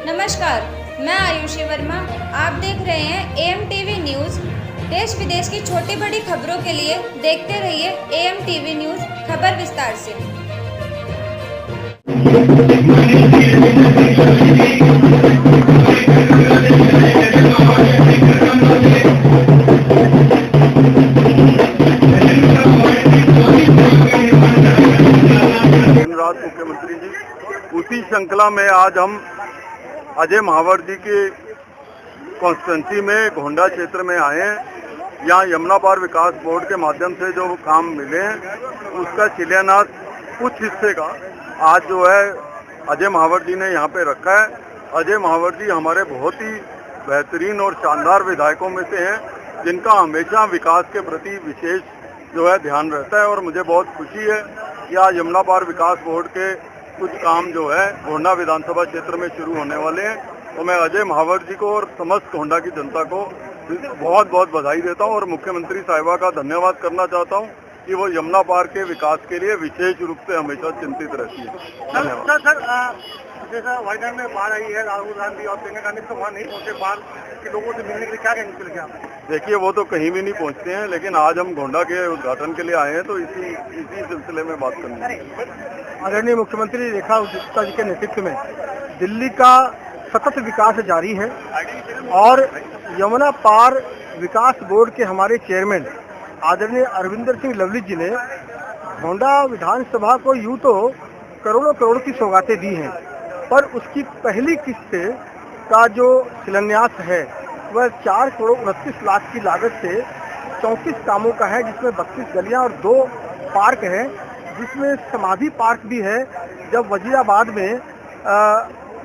नमस्कार, मैं आयुषी वर्मा। आप देख रहे हैं AMTV न्यूज़। देश विदेश की छोटी बड़ी खबरों के लिए देखते रहिए AMTV न्यूज़। खबर विस्तार से। धन्यवाद मुख्यमंत्री जी। उसी श्रृंखला में आज हम अजय महावर जी के कॉन्स्टिट्यूंसी में गोंडा क्षेत्र में आए हैं। यहाँ यमुना पार विकास बोर्ड के माध्यम से जो काम मिले हैं उसका शिलान्यास कुछ हिस्से का आज जो है अजय महावर जी ने यहाँ पे रखा है। अजय महावर जी हमारे बहुत ही बेहतरीन और शानदार विधायकों में से हैं जिनका हमेशा विकास के प्रति विशेष जो है ध्यान रहता है और मुझे बहुत खुशी है कि आज यमुना पार विकास बोर्ड के कुछ काम जो है गोंडा विधानसभा क्षेत्र में शुरू होने वाले हैं। तो मैं अजय महावर जी को और समस्त गोंडा की जनता को बहुत बहुत बधाई देता हूं और मुख्यमंत्री साहिबा का धन्यवाद करना चाहता हूं कि वो यमुना पार के विकास के लिए विशेष रूप से हमेशा चिंतित रहती है। सर जैसा वायनाड में बाढ़ आई है, राहुल गांधी और प्रियंका गांधी तो वहाँ नहीं पहुँचे, बाढ़ के लोगों से मिलने के लिए क्या कहने के लिए आप? देखिए वो तो कहीं भी नहीं पहुंचते हैं, लेकिन आज हम गोंडा के उद्घाटन के लिए आए हैं तो इसी सिलसिले में बात करनी है। आदरणीय मुख्यमंत्री रेखा गुप्ता जी के नेतृत्व में दिल्ली का सतत विकास जारी है और यमुना पार विकास बोर्ड के हमारे चेयरमैन आदरणीय अरविंदर सिंह लवली जी ने गोंडा विधानसभा को यूं तो करोड़ों करोड़ की सौगातें दी हैं, पर उसकी पहली किस्त का जो शिलान्यास है वह 4 करोड़ 29 लाख की लागत से 34 कामों का है, जिसमें 32 गलियां और 2 पार्क हैं, जिसमें समाधि पार्क भी है। जब वजीराबाद में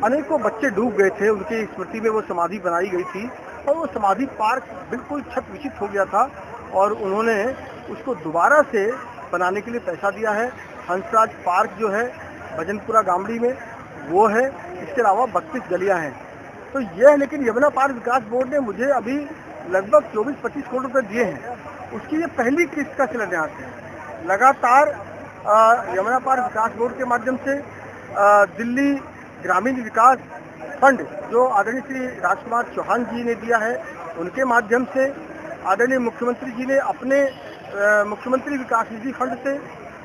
अनेकों बच्चे डूब गए थे, उनकी स्मृति में वो समाधि बनाई गई थी और वो समाधि पार्क बिल्कुल छत विक्षित हो गया था और उन्होंने उसको दोबारा से बनाने के लिए पैसा दिया है। हंसराज पार्क जो है भजनपुरा गामड़ी में वो है, इसके अलावा 32 गलियां हैं। तो यह है, लेकिन यमुना पार विकास बोर्ड ने मुझे अभी लगभग 24-25 करोड़ रुपए दिए हैं, उसकी ये पहली किस्त का शिलान्यास है। लगातार यमुना पार विकास बोर्ड के माध्यम से दिल्ली ग्रामीण विकास फंड जो आदरणीय श्री राजकुमार चौहान जी ने दिया है, उनके माध्यम से आदरणीय मुख्यमंत्री जी ने अपने मुख्यमंत्री विकास निधि फंड से,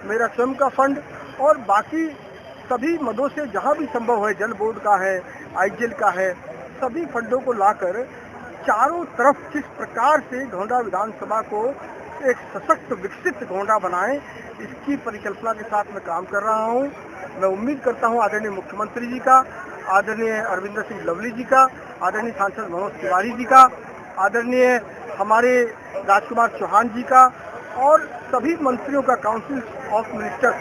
मेरा स्वयं का फंड और बाकी सभी मदों से जहां भी संभव है, जल बोर्ड का है, आईजेल का है, सभी फंडों को लाकर चारों तरफ किस प्रकार से गोंडा विधानसभा को एक सशक्त विकसित गोंडा बनाएं, इसकी परिकल्पना के साथ मैं काम कर रहा हूं। मैं उम्मीद करता हूं आदरणीय मुख्यमंत्री जी का, आदरणीय अरविंदर सिंह लवली जी का, आदरणीय सांसद मनोज तिवारी जी का, आदरणीय हमारे राजकुमार चौहान जी का और सभी मंत्रियों का, काउंसिल ऑफ मिनिस्टर्स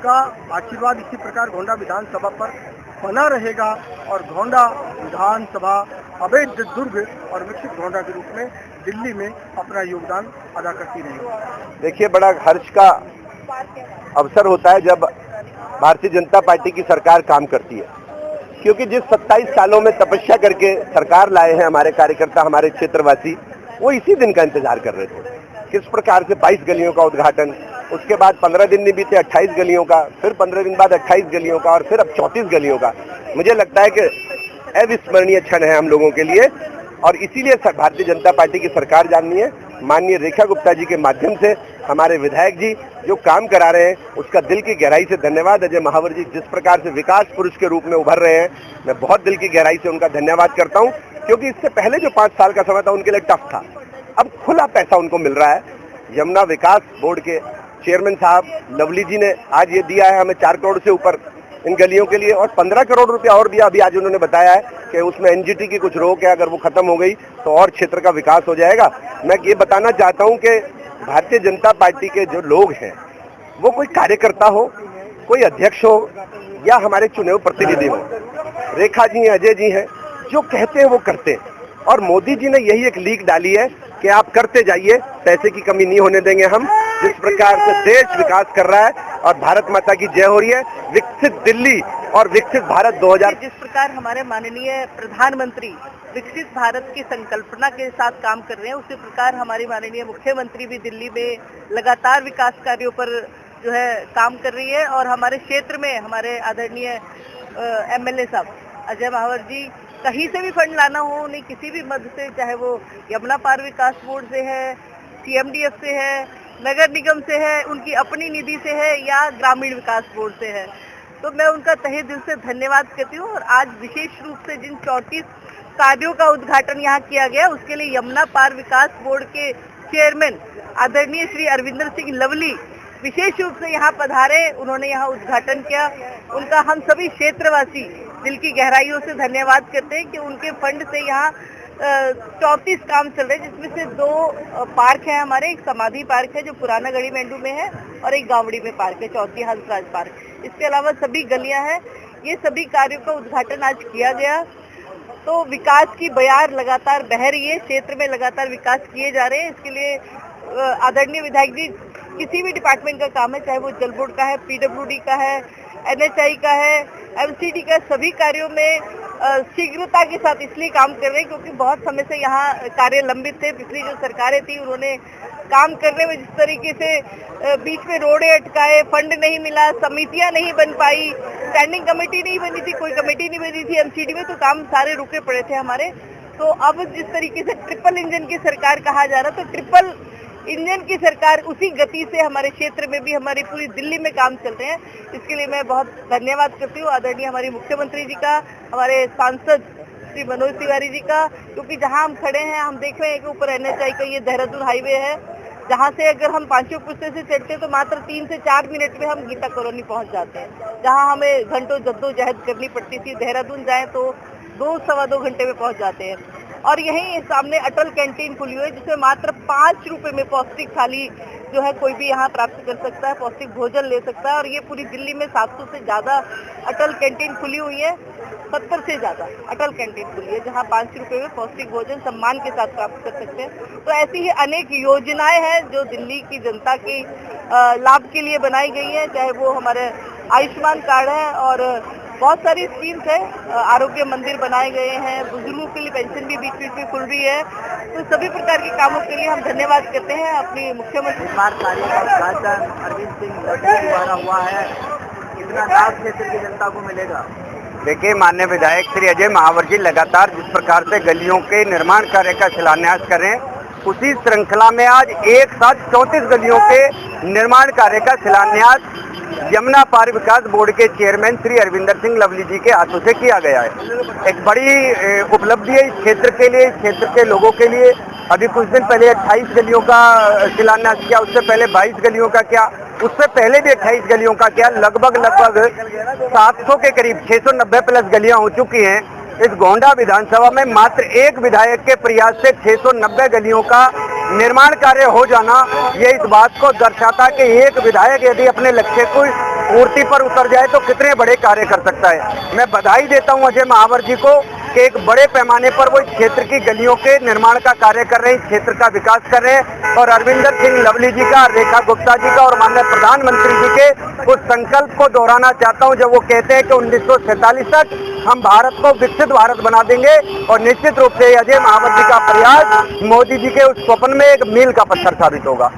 का आशीर्वाद इसी प्रकार गोंडा विधानसभा पर बना रहेगा और गोंडा विधानसभा अवैध दुर्ग और विकसित गोंडा के रूप में दिल्ली में अपना योगदान अदा करती रहेगी। देखिए, बड़ा हर्ष का अवसर होता है जब भारतीय जनता पार्टी की सरकार काम करती है, क्योंकि जिस 27 सालों में तपस्या करके सरकार लाए हैं हमारे कार्यकर्ता, हमारे क्षेत्रवासी, वो इसी दिन का इंतजार कर रहे थे। किस प्रकार से 22 गलियों का उद्घाटन, उसके बाद 15 दिन नहीं बीते 28 गलियों का, फिर 15 दिन बाद 28 गलियों का और फिर अब 34 गलियों का। मुझे लगता है कि अविस्मरणीय क्षण है हम लोगों के लिए और इसीलिए भारतीय जनता पार्टी की सरकार जाननी है। माननीय रेखा गुप्ता जी के माध्यम से हमारे विधायक जी जो काम करा रहे हैं उसका दिल की गहराई से धन्यवाद। अजय महावर जी जिस प्रकार से विकास पुरुष के रूप में उभर रहे हैं, मैं बहुत दिल की गहराई से उनका धन्यवाद करता हूं, क्योंकि इससे पहले जो 5 साल का समय था उनके लिए टफ था। अब खुला पैसा उनको मिल रहा है। यमुना विकास बोर्ड के चेयरमैन साहब लवली जी ने आज ये दिया है हमें 4 करोड़ से ऊपर इन गलियों के लिए और 15 करोड़ रुपया और दिया। अभी आज उन्होंने बताया है कि उसमें एनजीटी की कुछ रोक है, अगर वो खत्म हो गई तो और क्षेत्र का विकास हो जाएगा। मैं ये बताना चाहता हूं कि भारतीय जनता पार्टी के जो लोग हैं वो कोई कार्यकर्ता हो, कोई अध्यक्ष हो या हमारे चुने हुए प्रतिनिधि हो, रेखा जी हैं, अजय जी हैं, जो कहते हैं वो करते हैं। और मोदी जी ने यही एक लीक डाली है कि आप करते जाइए, पैसे की कमी नहीं होने देंगे हम। जिस प्रकार से देश विकास कर रहा है और भारत माता की जय हो रही है, विकसित दिल्ली और विकसित भारत 2000। जिस प्रकार हमारे माननीय प्रधानमंत्री विकसित भारत की संकल्पना के साथ काम कर रहे हैं, उसी प्रकार हमारी माननीय मुख्यमंत्री भी दिल्ली में लगातार विकास कार्यों पर जो है काम कर रही है और हमारे क्षेत्र में हमारे आदरणीय MLA साहब अजय महावर जी कहीं से भी फंड लाना हो, उन्हें किसी भी मद से, चाहे वो यमुना पार विकास बोर्ड से है, CMDF से है, नगर निगम से है, उनकी अपनी निधि से है या ग्रामीण विकास बोर्ड से है, तो मैं उनका तहे दिल से धन्यवाद करती हूँ। और आज विशेष रूप से जिन 34 कार्यों का उद्घाटन यहाँ किया गया, उसके लिए यमुना पार विकास बोर्ड के चेयरमैन आदरणीय श्री अरविंदर सिंह लवली विशेष रूप से यहाँ पधारे, उन्होंने यहाँ उद्घाटन किया। उनका हम सभी क्षेत्रवासी दिल की गहराइयों से धन्यवाद करते हैं कि उनके फंड से यहाँ 34 काम चल रहे हैं, जिसमें से 2 पार्क है हमारे। एक समाधि पार्क है जो पुराना गढ़ी मेंढू में है और एक गावड़ी में पार्क है, चौथी हंसराज पार्क। इसके अलावा सभी गलियां हैं। ये सभी कार्यों का उद्घाटन आज किया गया। तो विकास की बयार लगातार बह रही है, क्षेत्र में लगातार विकास किए जा रहे हैं। इसके लिए आदरणीय विधायक जी, किसी भी डिपार्टमेंट का काम है, चाहे वो जल बोर्ड का है, PWD का है, NHI का है, MCD का, सभी कार्यों में शीघ्रता के साथ इसलिए काम कर रहे हैं क्योंकि बहुत समय से यहाँ कार्य लंबित थे। पिछली जो सरकारें थी उन्होंने काम करने में जिस तरीके से बीच में रोड़े अटकाए, फंड नहीं मिला, समितियां नहीं बन पाई, स्टैंडिंग कमेटी नहीं बनी थी, कोई कमेटी नहीं बनी थी MCD में, तो काम सारे रुके पड़े थे हमारे। तो अब जिस तरीके से ट्रिपल इंजन की सरकार कहा जा रहा, तो ट्रिपल इंजन की सरकार उसी गति से हमारे क्षेत्र में भी, हमारी पूरी दिल्ली में काम चल रहे हैं। इसके लिए मैं बहुत धन्यवाद करती हूँ आदरणीय हमारी मुख्यमंत्री जी का, हमारे सांसद श्री मनोज तिवारी जी का, क्योंकि जहाँ हम खड़े हैं हम देख रहे हैं कि ऊपर NHI का ये देहरादून हाईवे है, जहाँ से अगर हम पांचों पुस्ते से चढ़ते तो मात्र 3 से 4 मिनट में हम गीता कॉलोनी पहुँच जाते हैं। जहाँ हमें घंटों जद्दोजहद करनी पड़ती थी, देहरादून जाएं तो 2-2.25 घंटे में पहुँच जाते हैं। और यहीं सामने अटल कैंटीन खुली हुई है, जिसमें मात्र 5 रुपए में पौष्टिक थाली जो है कोई भी यहाँ प्राप्त कर सकता है, पौष्टिक भोजन ले सकता है। और ये पूरी दिल्ली में 700 से ज्यादा अटल कैंटीन खुली हुई है, 70 से ज्यादा अटल कैंटीन खुली है, जहाँ 5 रुपए में पौष्टिक भोजन सम्मान के साथ प्राप्त कर सकते हैं। तो ऐसी ही अनेक योजनाएं हैं जो दिल्ली की जनता की लाभ के लिए बनाई गई है, चाहे वो हमारे आयुष्मान कार्ड है और बहुत सारी स्कीम्स है, आरोग्य मंदिर बनाए गए हैं, बुजुर्गों के लिए पेंशन भी बीच बीच में खुल रही है। तो सभी प्रकार के कामों के लिए हम धन्यवाद करते हैं अपनी मुख्यमंत्री। कार्य का उद्घाटन अरविंद सिंह लवली द्वारा हुआ है, कितना लाभ क्षेत्र की जनता को मिलेगा? देखिए, माननीय विधायक श्री अजय महावर जी लगातार जिस प्रकार से गलियों के निर्माण कार्य का शिलान्यास कर रहे हैं, उसी श्रृंखला में आज एक साथ 34 गलियों के निर्माण कार्य का शिलान्यास यमुना पार विकास बोर्ड के चेयरमैन श्री अरविंदर सिंह लवली जी के हाथों से किया गया है। एक बड़ी उपलब्धि है इस क्षेत्र के लिए, इस क्षेत्र के लोगों के लिए। अभी कुछ दिन पहले 28 गलियों का शिलान्यास किया, उससे पहले 22 गलियों का किया, उससे पहले भी 28 गलियों का किया। लगभग 700 के करीब 690 प्लस गलियां हो चुकी हैं। इस गोंडा विधानसभा में मात्र एक विधायक के प्रयास से 690 गलियों का निर्माण कार्य हो जाना, ये इस बात को दर्शाता है कि एक विधायक यदि अपने लक्ष्य को पूर्ति पर उतर जाए तो कितने बड़े कार्य कर सकता है। मैं बधाई देता हूं अजय महावर जी को कि एक बड़े पैमाने पर वो इस क्षेत्र की गलियों के निर्माण का कार्य कर रहे हैं, इस क्षेत्र का विकास कर रहे हैं। और अरविंदर सिंह लवली जी का, रेखा गुप्ता जी का और माननीय प्रधानमंत्री जी के उस संकल्प को दोहराना चाहता हूं जब वो कहते हैं कि 1947 तक हम भारत को विकसित भारत बना देंगे। और निश्चित रूप से अजय महावर जी का प्रयास मोदी जी के उस स्वप्न में एक मील का पत्थर साबित होगा।